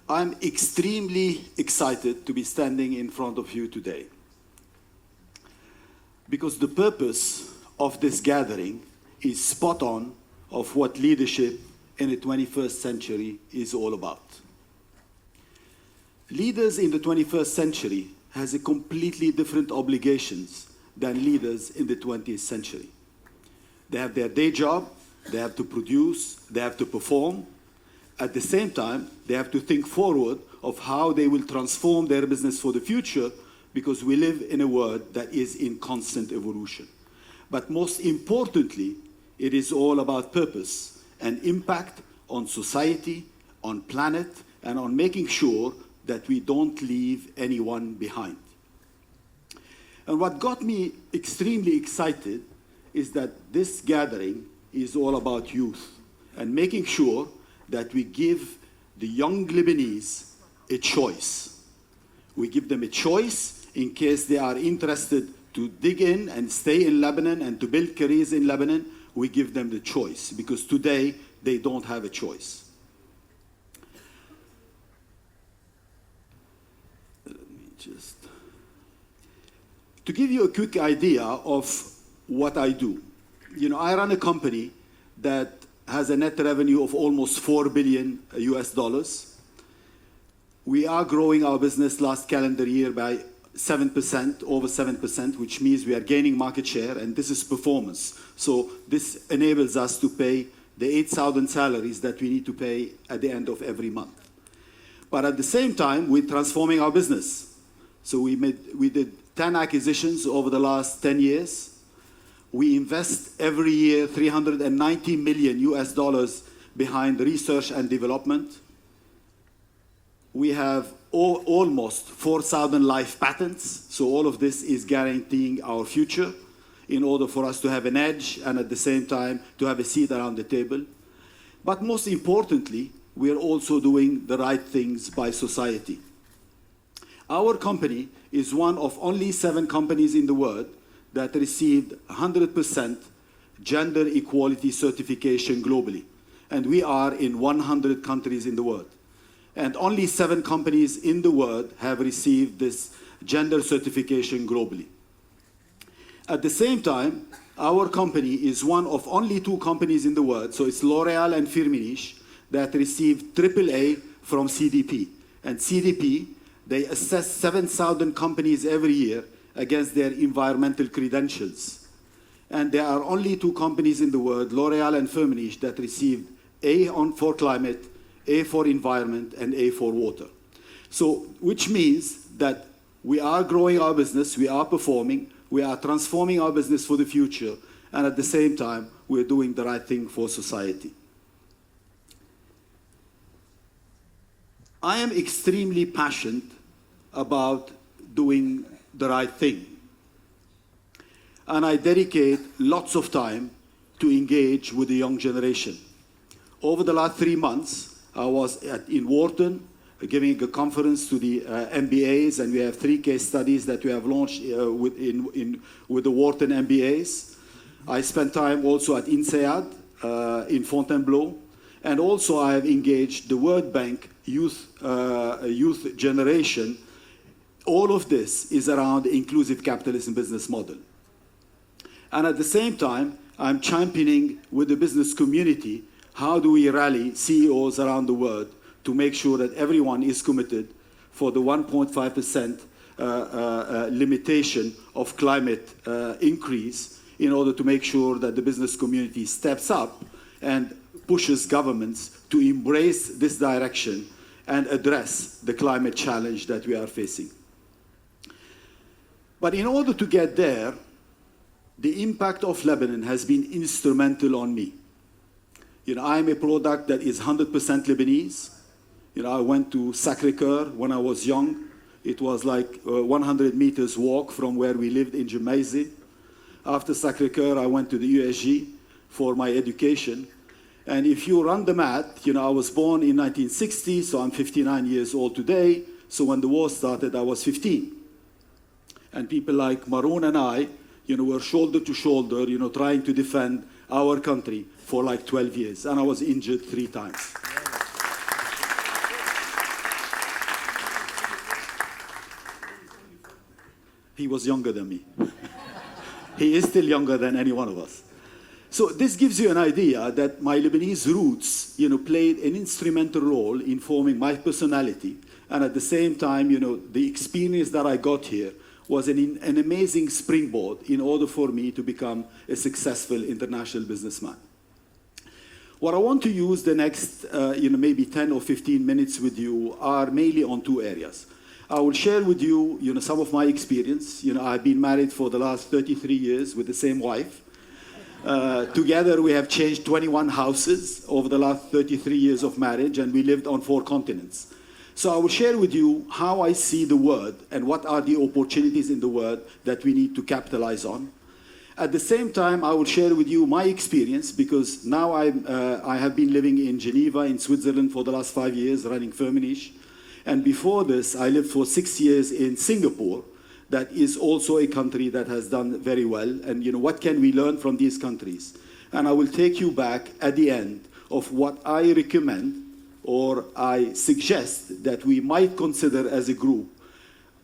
I'm extremely excited to be standing in front of you today, because the purpose of this gathering is spot on of what leadership in the 21st century is all about. Leaders in the 21st century has a completely different obligations than leaders in the 20th century. They have their day job, they have to produce, they have to perform. At the same time, they have to think forward of how they will transform their business for the future, because we live in a world that is in constant evolution. But most importantly, it is all about purpose and impact on society, on planet, and on making sure that we don't leave anyone behind. And what got me extremely excited is that this gathering is all about youth and making sure that we give the young Lebanese a choice. We give them a choice in case they are interested to dig in and stay in Lebanon and to build careers in Lebanon. We give them the choice, because today they don't have a choice. To give you a quick idea of what I do, I run a company that has a net revenue of almost $4 billion US. We are growing our business last calendar year by 7%, over 7%, which means we are gaining market share, and this is performance. So this enables us to pay the 8,000 salaries that we need to pay at the end of every month. But at the same time, we're transforming our business. So we did 10 acquisitions over the last 10 years. We invest every year $390 million US behind research and development. We have almost 4,000 life patents. So all of this is guaranteeing our future in order for us to have an edge and at the same time to have a seat around the table. But most importantly, we are also doing the right things by society. Our company is one of only 7 companies in the world that received 100% gender equality certification globally. And we are in 100 countries in the world. And only 7 companies in the world have received this gender certification globally. At the same time, our company is one of only 2 companies in the world, so it's L'Oreal and Firmenich, that received AAA from CDP. And CDP, they assess 7,000 companies every year against their environmental credentials. And there are only 2 companies in the world, L'Oreal and Firmenich, that received A for climate, A for environment, and A for water. So, which means that we are growing our business, we are performing, we are transforming our business for the future, and at the same time, we're doing the right thing for society. I am extremely passionate about doing the right thing. And I dedicate lots of time to engage with the young generation. Over the last 3 months, I was in Wharton giving a conference to the MBAs, and we have 3 case studies that we have launched with the Wharton MBAs. I spent time also at INSEAD in Fontainebleau, and also I have engaged the World Bank youth generation. All of this is around the inclusive capitalism business model. And at the same time, I'm championing with the business community, how do we rally CEOs around the world to make sure that everyone is committed for the 1.5% limitation of climate increase, in order to make sure that the business community steps up and pushes governments to embrace this direction and address the climate challenge that we are facing. But in order to get there, the impact of Lebanon has been instrumental on me. I'm a product that is 100% Lebanese. I went to Sacré-Cœur when I was young. It was like 100 meters walk from where we lived in Jumeirah. After Sacré-Cœur, I went to the USG for my education. And if you run the math, I was born in 1960, so I'm 59 years old today. So when the war started, I was 15. And people like Maroon and I, were shoulder to shoulder, trying to defend our country for like 12 years. And I was injured 3 times. He was younger than me. He is still younger than any one of us. So this gives you an idea that my Lebanese roots, played an instrumental role in forming my personality. And at the same time, the experience that I got here was an amazing springboard in order for me to become a successful international businessman. What I want to use the next, maybe 10 or 15 minutes with you are mainly on two areas. I will share with you, some of my experience. I've been married for the last 33 years with the same wife. Together, we have changed 21 houses over the last 33 years of marriage, and we lived on 4 continents. So I will share with you how I see the world and what are the opportunities in the world that we need to capitalize on. At the same time, I will share with you my experience, because now I have been living in Geneva, in Switzerland, for the last 5 years, running Firmenich. And before this, I lived for 6 years in Singapore. That is also a country that has done very well. And what can we learn from these countries? And I will take you back at the end of what I recommend or I suggest that we might consider as a group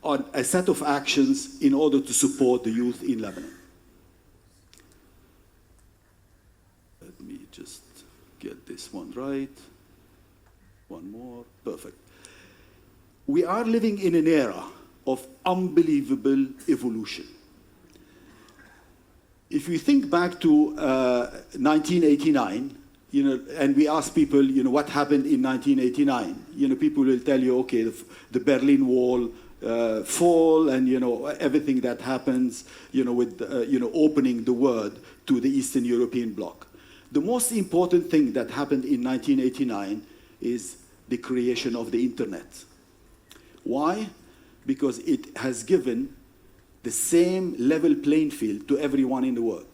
on a set of actions in order to support the youth in Lebanon. Let me just get this one right. One more. Perfect. We are living in an era of unbelievable evolution. If we think back to 1989, and we ask people, what happened in 1989? People will tell you, okay, the Berlin Wall fall, and everything that happens, with opening the world to the Eastern European bloc. The most important thing that happened in 1989 is the creation of the internet. Why? Because it has given the same level playing field to everyone in the world.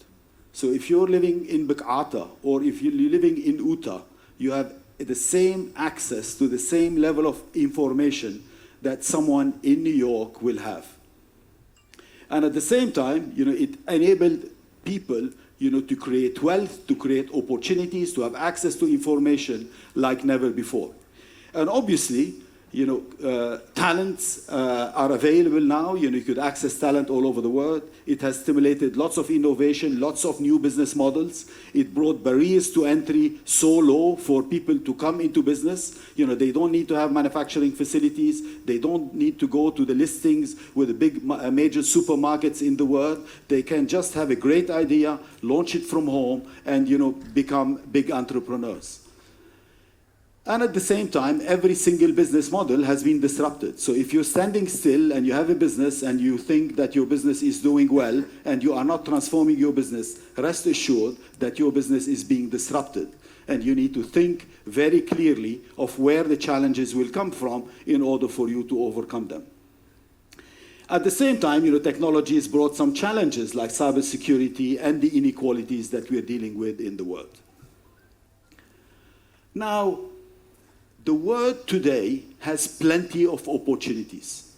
So if you're living in Bukata or if you're living in Utah, you have the same access to the same level of information that someone in New York will have. And at the same time, it enabled people, to create wealth, to create opportunities, to have access to information like never before. And obviously, talents are available now. You could access talent all over the world. It has stimulated lots of innovation, lots of new business models. It brought barriers to entry so low for people to come into business. They don't need to have manufacturing facilities. They don't need to go to the listings with the big major supermarkets in the world. They can just have a great idea, launch it from home, and become big entrepreneurs. And at the same time, every single business model has been disrupted. So if you're standing still and you have a business and you think that your business is doing well and you are not transforming your business, rest assured that your business is being disrupted. And you need to think very clearly of where the challenges will come from in order for you to overcome them. At the same time, technology has brought some challenges like cybersecurity and the inequalities that we're dealing with in the world. Now, the world today has plenty of opportunities.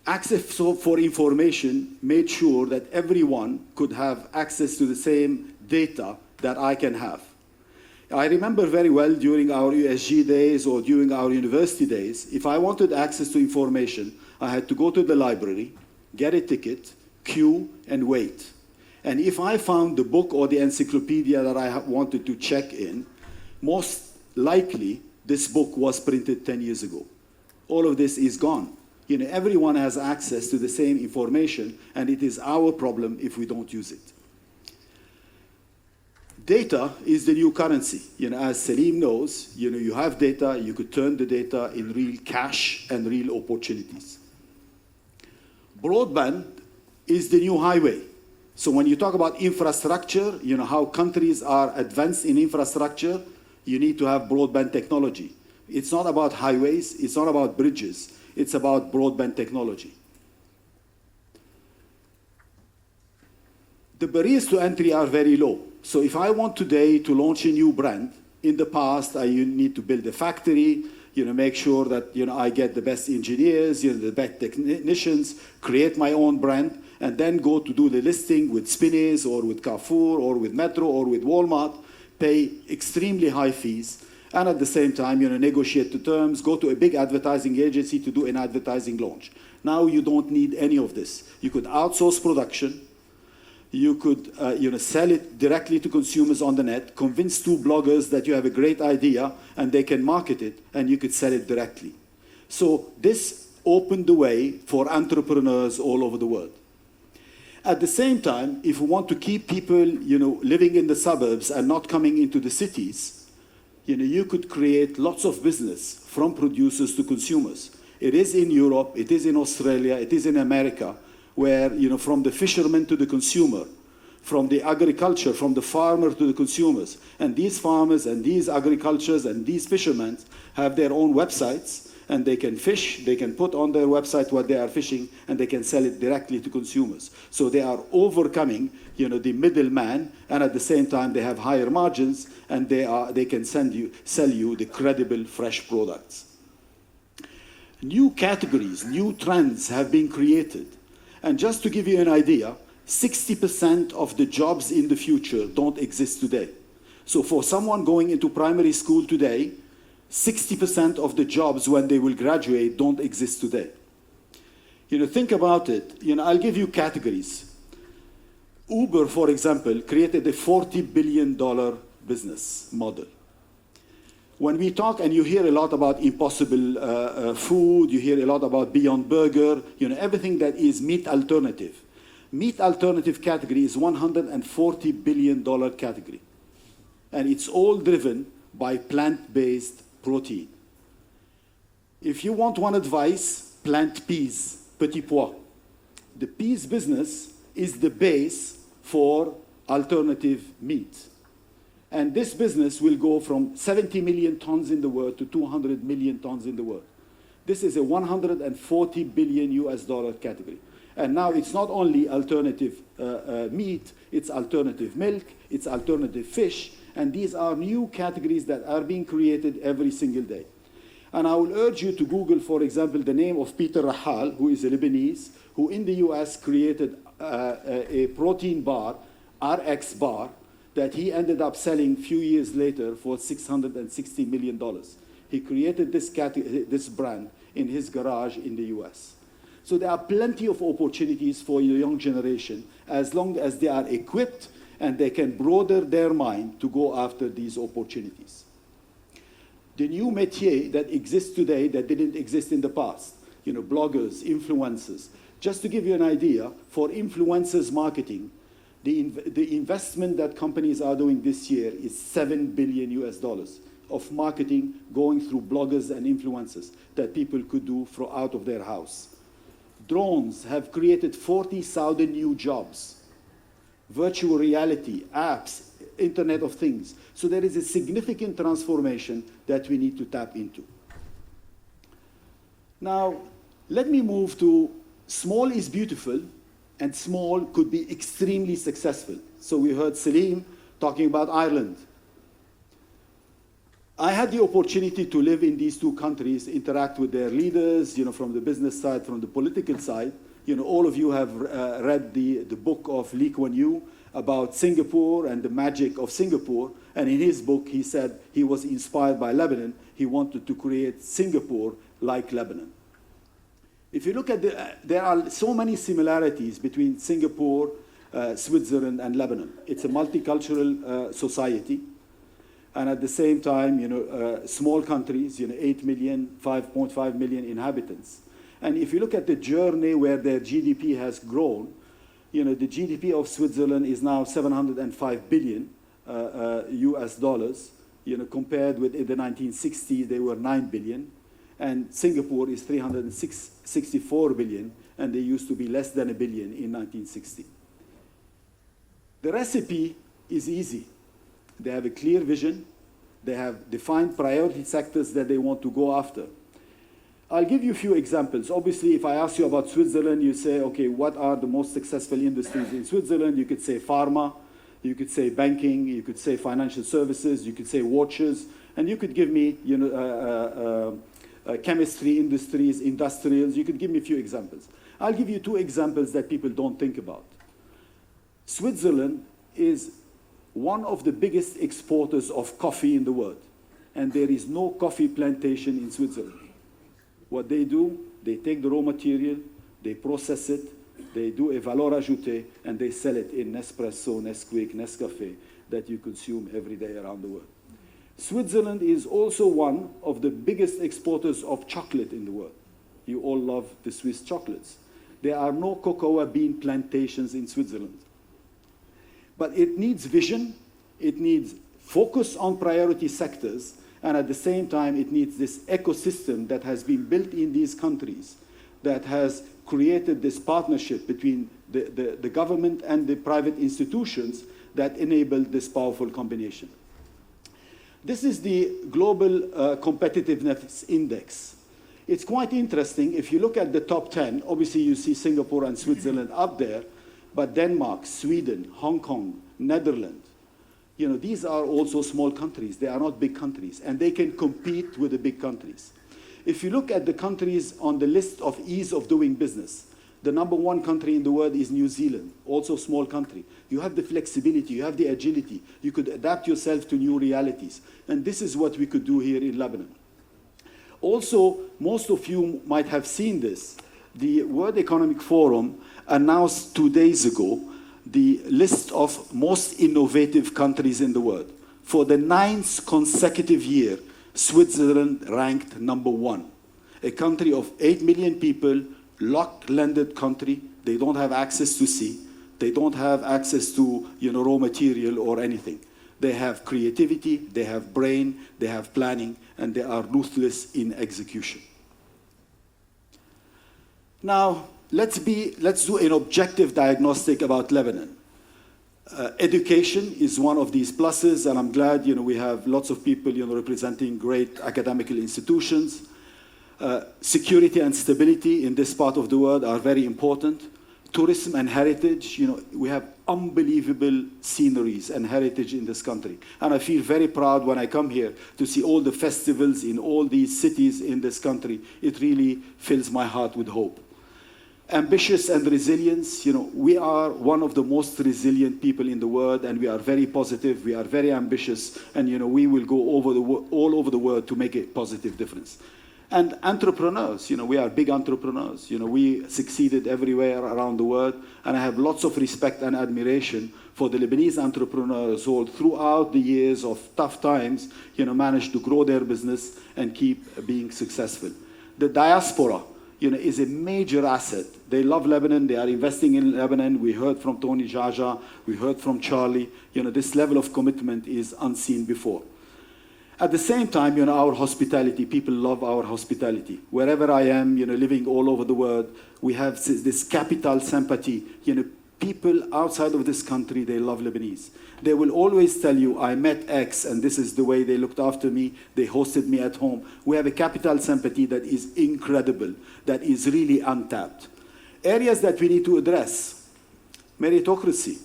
Access for information made sure that everyone could have access to the same data that I can have. I remember very well during our USG days or during our university days, if I wanted access to information, I had to go to the library, get a ticket, queue, and wait. And if I found the book or the encyclopedia that I wanted to check in, most likely, this book was printed 10 years ago. All of this is gone. Everyone has access to the same information, and it is our problem if we don't use it. Data is the new currency. As Salim knows, you have data, you could turn the data in real cash and real opportunities. Broadband is the new highway. So when you talk about infrastructure, how countries are advanced in infrastructure, you need to have broadband technology. It's not about highways, it's not about bridges, it's about broadband technology. The barriers to entry are very low. So if I want today to launch a new brand, in the past I need to build a factory, make sure that I get the best engineers, the best technicians, create my own brand, and then go to do the listing with Spinneys or with Carrefour or with Metro or with Walmart, pay extremely high fees, and at the same time, negotiate the terms, go to a big advertising agency to do an advertising launch. Now you don't need any of this. You could outsource production. You could sell it directly to consumers on the net, convince two bloggers that you have a great idea and they can market it, and you could sell it directly. So this opened the way for entrepreneurs all over the world. At the same time, if we want to keep people living in the suburbs and not coming into the cities, you could create lots of business from producers to consumers. It is in Europe, it is in Australia, it is in America, where, from the fisherman to the consumer, from the agriculture, from the farmer to the consumers. And these farmers and these agricultures and these fishermen have their own websites, and they can fish, they can put on their website what they are fishing, and they can sell it directly to consumers. So they are overcoming, the middleman, and at the same time they have higher margins, and they can sell you the credible fresh products. New categories, new trends have been created. And just to give you an idea, 60% of the jobs in the future don't exist today. So for someone going into primary school today, 60% of the jobs when they will graduate don't exist today. Think about it. I'll give you categories. Uber, for example, created a $40 billion business model. When we talk, and you hear a lot about Impossible Food, you hear a lot about Beyond Burger, everything that is meat alternative. Meat alternative category is $140 billion category. And it's all driven by plant-based protein. If you want one advice, plant peas, petit pois. The peas business is the base for alternative meat. And this business will go from 70 million tons in the world to 200 million tons in the world. This is a $140 billion US category. And now it's not only alternative meat, it's alternative milk, it's alternative fish, and these are new categories that are being created every single day. And I will urge you to Google, for example, the name of Peter Rahal, who is a Lebanese, who in the US created a protein bar, RX bar, that he ended up selling a few years later for $660 million. He created this brand in his garage in the US. So there are plenty of opportunities for the young generation as long as they are equipped and they can broaden their mind to go after these opportunities. The new métier that exists today that didn't exist in the past, bloggers, influencers. Just to give you an idea, for influencers marketing, the investment that companies are doing this year is $7 billion US of marketing going through bloggers and influencers that people could do out of their house. Drones have created 40,000 new jobs. Virtual reality, apps, Internet of Things. So there is a significant transformation that we need to tap into. Now, let me move to small is beautiful, and small could be extremely successful. So we heard Salim talking about Ireland. I had the opportunity to live in these two countries, interact with their leaders, from the business side, from the political side. All of you have read the book of Lee Kuan Yew about Singapore and the magic of Singapore. And in his book, he said he was inspired by Lebanon. He wanted to create Singapore like Lebanon. If you look at there are so many similarities between Singapore, Switzerland, and Lebanon. It's a multicultural society. And at the same time, small countries, 8 million, 5.5 million inhabitants. And if you look at the journey where their GDP has grown, the GDP of Switzerland is now 705 billion US dollars. Compared with in the 1960s, they were 9 billion. And Singapore is 364 billion, and they used to be less than a billion in 1960. The recipe is easy. They have a clear vision. They have defined priority sectors that they want to go after. I'll give you a few examples. Obviously, if I ask you about Switzerland, you say, okay, what are the most successful industries in Switzerland? You could say pharma, you could say banking, you could say financial services, you could say watches, and you could give me, chemistry industries, industrials. You could give me a few examples. I'll give you two examples that people don't think about. Switzerland is one of the biggest exporters of coffee in the world. and there is no coffee plantation in Switzerland. What they do, they take the raw material, they process it, they do a valeur ajoutée, and they sell it in Nespresso, Nesquik, Nescafe that you consume every day around the world. Switzerland is also one of the biggest exporters of chocolate in the world. You all love the Swiss chocolates. There are no cocoa bean plantations in Switzerland. But it needs vision, it needs focus on priority sectors, and at the same time it needs this ecosystem that has been built in these countries that has created this partnership between the government and the private institutions that enabled this powerful combination. This is the Global Competitiveness Index. It's quite interesting. If you look at the top 10, obviously you see Singapore and Switzerland up there, but Denmark, Sweden, Hong Kong, Netherlands, you know, these are also small countries. They are not big countries, and they can compete with the big countries. If you look at the countries on the list of ease of doing business, the #1 country in the world is New Zealand, also a small country. You have the flexibility, you have the agility, you could adapt yourself to new realities. And this is what we could do here in Lebanon. Also, most of you might have seen this. The World Economic Forum announced 2 days ago the list of most innovative countries in the world. For the 9th consecutive year, Switzerland ranked #1. A country of 8 million people, locked-landed country. They don't have access to sea. They don't have access to, you know, raw material or anything. They have creativity, they have brain, they have planning, and they are ruthless in execution. Now, let's do an objective diagnostic about Lebanon. Education is one of these pluses, and I'm glad, you know, we have lots of people, you know, representing great academical institutions. Security and stability in this part of the world are very important. Tourism and heritage, you know, we have unbelievable sceneries and heritage in this country. And I feel very proud when I come here to see all the festivals in all these cities in this country. It really fills my heart with hope. Ambitious and resilience, you know, we are one of the most resilient people in the world, and we are very positive, we are very ambitious, and, you know, we will go all over the world to make a positive difference. And entrepreneurs, you know, we are big entrepreneurs. You know, we succeeded everywhere around the world, and I have lots of respect and admiration for the Lebanese entrepreneurs who throughout the years of tough times, you know, managed to grow their business and keep being successful. The diaspora, you know, is a major asset. They love Lebanon, they are investing in Lebanon. We heard from Tony Jaja, we heard from Charlie. You know, this level of commitment is unseen before. At the same time, you know, our hospitality, people love our hospitality. Wherever I am, you know, living all over the world, we have this capital sympathy. You know, people outside of this country, they love Lebanese. They will always tell you, I met X, and this is the way they looked after me, they hosted me at home. We have a capital sympathy that is incredible, that is really untapped. Areas that we need to address. Meritocracy.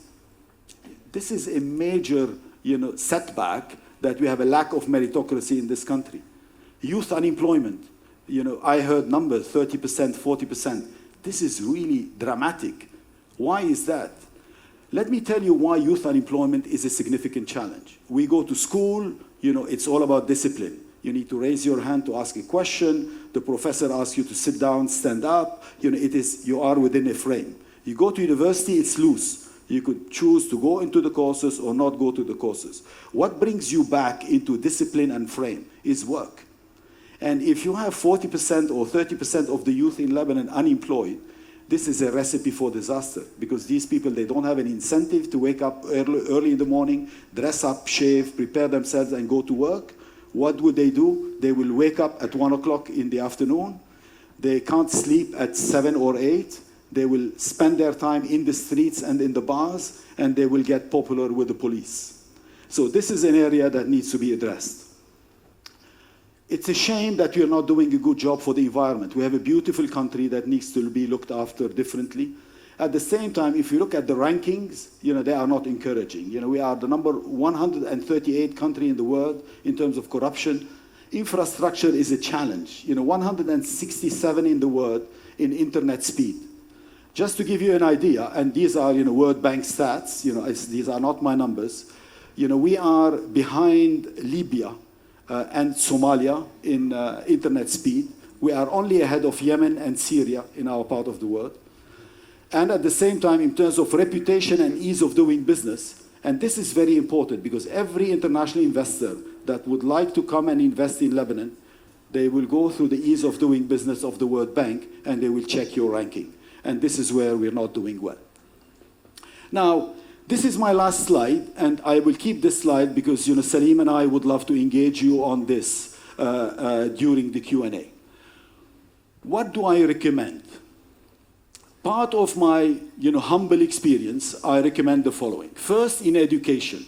This is a major, you know, setback, that we have a lack of meritocracy in this country. Youth unemployment, you know, I heard numbers, 30%, 40%. This is really dramatic. Why is that? Let me tell you why youth unemployment is a significant challenge. We go to school, you know, it's all about discipline. You need to raise your hand to ask a question. The professor asks you to sit down, stand up. You know, you are within a frame. You go to university, it's loose. You could choose to go into the courses or not go to the courses. What brings you back into discipline and frame is work. And if you have 40% or 30% of the youth in Lebanon unemployed, this is a recipe for disaster, because these people, they don't have an incentive to wake up early in the morning, dress up, shave, prepare themselves, and go to work. What would they do? They will wake up at 1 o'clock in the afternoon. They can't sleep at 7 or 8. They will spend their time in the streets and in the bars, and they will get popular with the police. So this is an area that needs to be addressed. It's a shame that we are not doing a good job for the environment. We have a beautiful country that needs to be looked after differently. At the same time, if you look at the rankings, you know, they are not encouraging. You know, we are the number 138 country in the world in terms of corruption. Infrastructure is a challenge. You know, 167 in the world in internet speed. Just to give you an idea, and these are, you know, World Bank stats, you know, these are not my numbers. You know, we are behind Libya and Somalia in internet speed. We are only ahead of Yemen and Syria in our part of the world. And at the same time, in terms of reputation and ease of doing business, and this is very important because every international investor that would like to come and invest in Lebanon, they will go through the ease of doing business of the World Bank and they will check your ranking. And this is where we're not doing well. Now, this is my last slide, and I will keep this slide because Salim and I would love to engage you on this during the Q&A. What do I recommend? Part of my humble experience, I recommend the following. First, in education.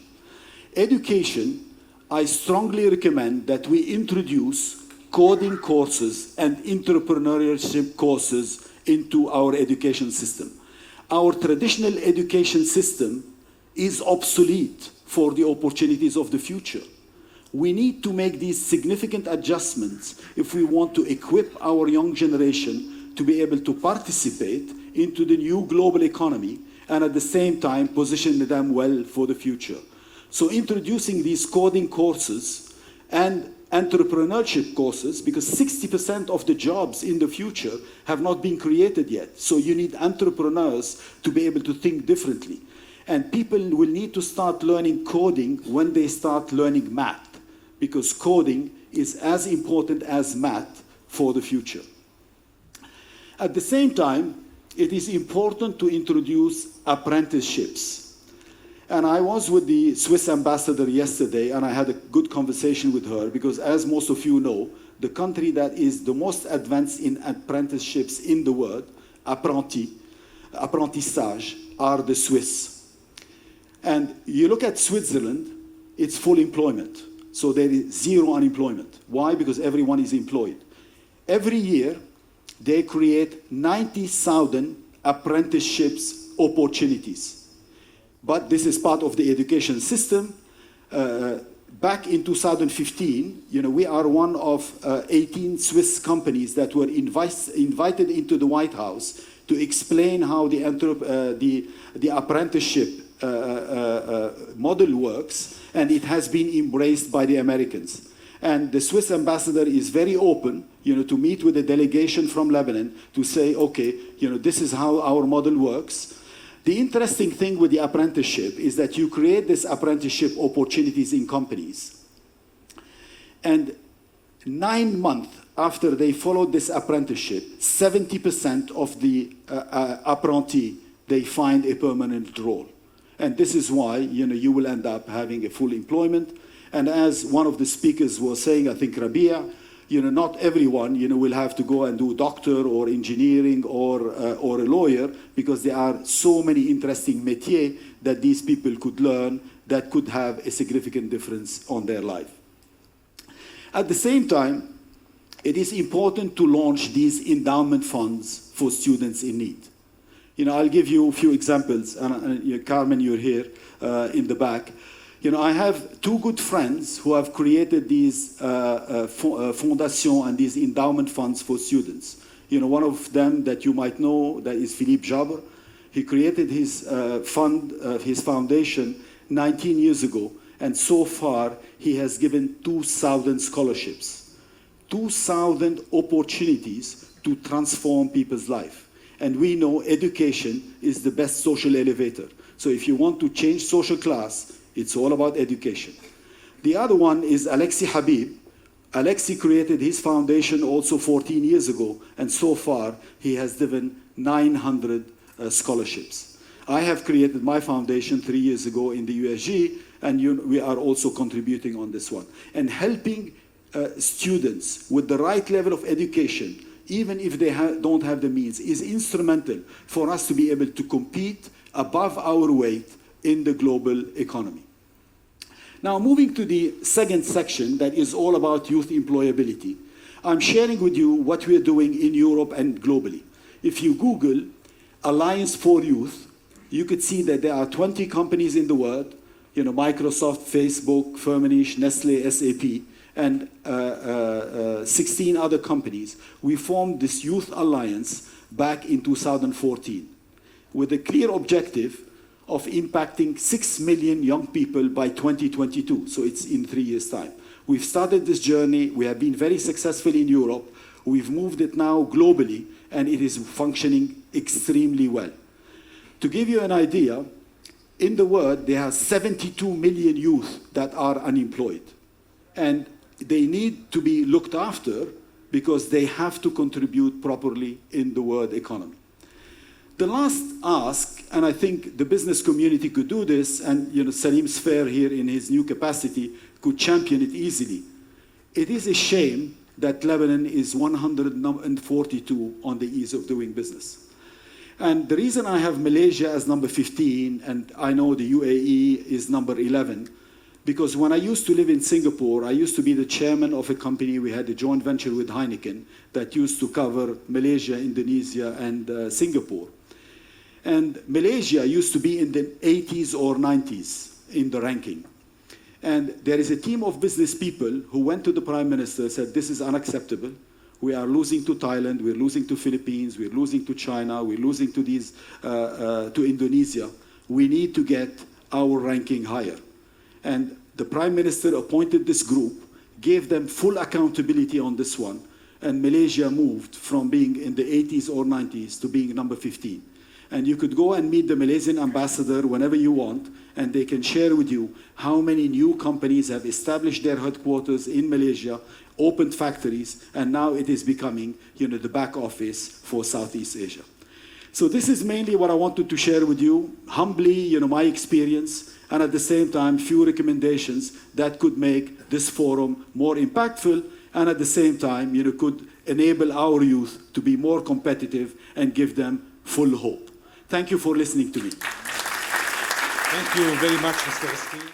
Education, I strongly recommend that we introduce coding courses and entrepreneurship courses into our education system. Our traditional education system is obsolete for the opportunities of the future. We need to make these significant adjustments if we want to equip our young generation to be able to participate into the new global economy and at the same time position them well for the future. So introducing these coding courses and entrepreneurship courses, because 60% of the jobs in the future have not been created yet. So you need entrepreneurs to be able to think differently. And people will need to start learning coding when they start learning math, because coding is as important as math for the future. At the same time, it is important to introduce apprenticeships. And I was with the Swiss ambassador yesterday, and I had a good conversation with her, because as most of you know, the country that is the most advanced in apprenticeships in the world, apprentissage, are the Swiss. And you look at Switzerland, it's full employment. So there is zero unemployment. Why? Because everyone is employed. Every year, they create 90,000 apprenticeships opportunities. But this is part of the education system. Back in 2015, we are one of 18 Swiss companies that were invited into the White House to explain how the apprenticeship model works, and it has been embraced by the Americans. And the Swiss ambassador is very open, to meet with a delegation from Lebanon to say, okay, this is how our model works. The interesting thing with the apprenticeship is that you create this apprenticeship opportunities in companies. And 9 months after they followed this apprenticeship, 70% of the apprentices, they find a permanent role. And this is why, you will end up having a full employment. And as one of the speakers was saying, I think Rabia, not everyone, will have to go and do doctor or engineering or a lawyer, because there are so many interesting métiers that these people could learn that could have a significant difference on their life. At the same time, it is important to launch these endowment funds for students in need. I'll give you a few examples, and Carmen, you're here in the back. I have two good friends who have created these foundations and these endowment funds for students. One of them that you might know, that is Philippe Jabr. He created his his foundation 19 years ago, and so far he has given 2,000 scholarships, 2,000 opportunities to transform people's life. And we know education is the best social elevator. So if you want to change social class, it's all about education. The other one is Alexi Habib. Alexi created his foundation also 14 years ago, and so far he has given 900 scholarships. I have created my foundation 3 years ago in the USG, and we are also contributing on this one. And helping students with the right level of education, even if they don't have the means, is instrumental for us to be able to compete above our weight in the global economy. Now, moving to the second section that is all about youth employability, I'm sharing with you what we are doing in Europe and globally. If you Google Alliance for Youth, you could see that there are 20 companies in the world, Microsoft, Facebook, Firmenich, Nestle, SAP, and 16 other companies. We formed this youth alliance back in 2014 with a clear objective of impacting 6 million young people by 2022. So it's in 3 years' time. We've started this journey. We have been very successful in Europe. We've moved it now globally, and it is functioning extremely well. To give you an idea, in the world, there are 72 million youth that are unemployed. And they need to be looked after because they have to contribute properly in the world economy. The last ask, and I think the business community could do this, and Salim Sfair here in his new capacity could champion it easily. It is a shame that Lebanon is 142 on the ease of doing business. And the reason I have Malaysia as number 15, and I know the UAE is number 11, because when I used to live in Singapore, I used to be the chairman of a company. We had a joint venture with Heineken that used to cover Malaysia, Indonesia, and Singapore. And Malaysia used to be in the 80s or 90s in the ranking. And there is a team of business people who went to the Prime Minister and said, this is unacceptable. We are losing to Thailand, we're losing to Philippines, we're losing to China, we're losing to to Indonesia. We need to get our ranking higher. And the Prime Minister appointed this group, gave them full accountability on this one, and Malaysia moved from being in the 80s or 90s to being number 15. And you could go and meet the Malaysian ambassador whenever you want, and they can share with you how many new companies have established their headquarters in Malaysia, opened factories, and now it is becoming, the back office for Southeast Asia. So this is mainly what I wanted to share with you, humbly, my experience, and at the same time, few recommendations that could make this forum more impactful, and at the same time, could enable our youth to be more competitive and give them full hope. Thank you for listening to me. Thank you very much, Mr. Ghostine.